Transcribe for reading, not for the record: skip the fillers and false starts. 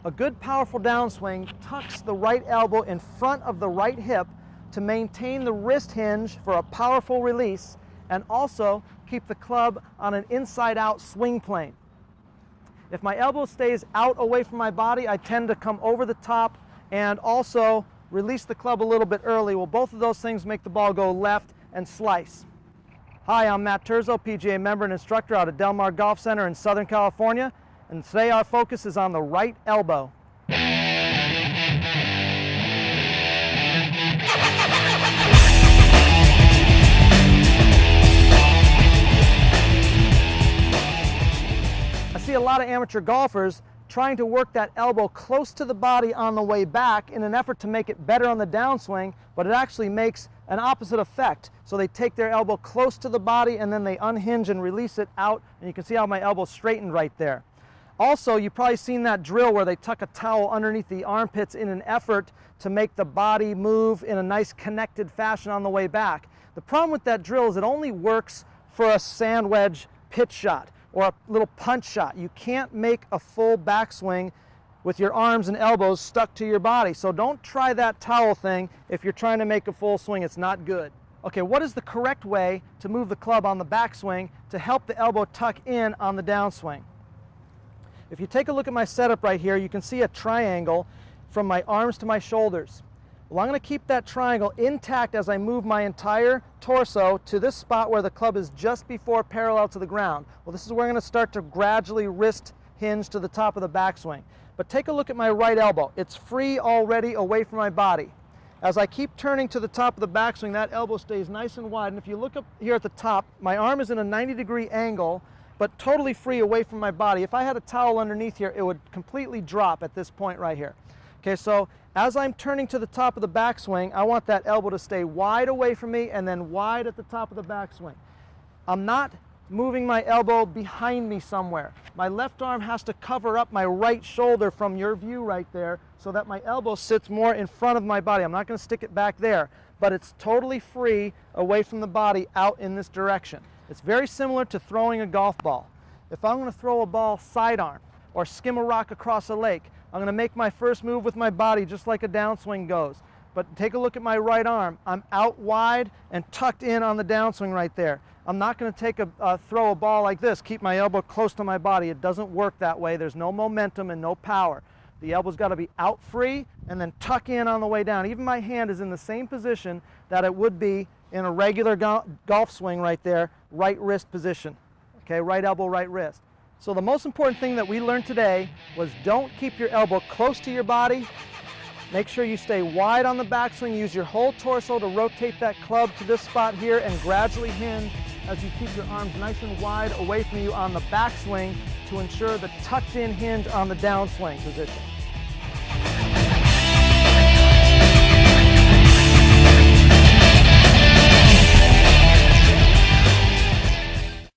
A good powerful downswing tucks the right elbow in front of the right hip to maintain the wrist hinge for a powerful release and also keep the club on an inside-out swing plane. If my elbow stays out away from my body, I tend to come over the top and also release the club a little bit early. Well, both of those things make the ball go left and slice. Hi, I'm Matt Terzo, PGA member and instructor out of Del Mar Golf Center in Southern California, and today our focus is on the right elbow. I see a lot of amateur golfers trying to work that elbow close to the body on the way back in an effort to make it better on the downswing, but it actually makes an opposite effect. So they take their elbow close to the body and then they unhinge and release it out, and you can see how my elbow's straightened right there. Also, you've probably seen that drill where they tuck a towel underneath the armpits in an effort to make the body move in a nice connected fashion on the way back. The problem with that drill is it only works for a sand wedge pitch shot or a little punch shot. You can't make a full backswing with your arms and elbows stuck to your body. So don't try that towel thing if you're trying to make a full swing. It's not good. Okay, what is the correct way to move the club on the backswing to help the elbow tuck in on the downswing? If you take a look at my setup right here, you can see a triangle from my arms to my shoulders. Well, I'm going to keep that triangle intact as I move my entire torso to this spot where the club is just before parallel to the ground. Well, this is where I'm going to start to gradually wrist hinge to the top of the backswing. But take a look at my right elbow. It's free already away from my body. As I keep turning to the top of the backswing, that elbow stays nice and wide. And if you look up here at the top, my arm is in a 90-degree angle, but totally free away from my body. If I had a towel underneath here, it would completely drop at this point right here. Okay, so as I'm turning to the top of the backswing, I want that elbow to stay wide away from me and then wide at the top of the backswing. I'm not moving my elbow behind me somewhere. My left arm has to cover up my right shoulder from your view right there so that my elbow sits more in front of my body. I'm not going to stick it back there, but it's totally free away from the body out in this direction. It's very similar to throwing a golf ball. If I'm going to throw a ball sidearm or skim a rock across a lake, I'm going to make my first move with my body just like a downswing goes. But take a look at my right arm. I'm out wide and tucked in on the downswing right there. I'm not going to throw a ball like this, keep my elbow close to my body. It doesn't work that way. There's no momentum and no power. The elbow's got to be out free and then tuck in on the way down. Even my hand is in the same position that it would be in a regular golf swing right there, right wrist position. Okay, right elbow, right wrist. So the most important thing that we learned today was don't keep your elbow close to your body. Make sure you stay wide on the backswing. Use your whole torso to rotate that club to this spot here and gradually hinge as you keep your arms nice and wide away from you on the backswing to ensure the tucked in hinge on the downswing position.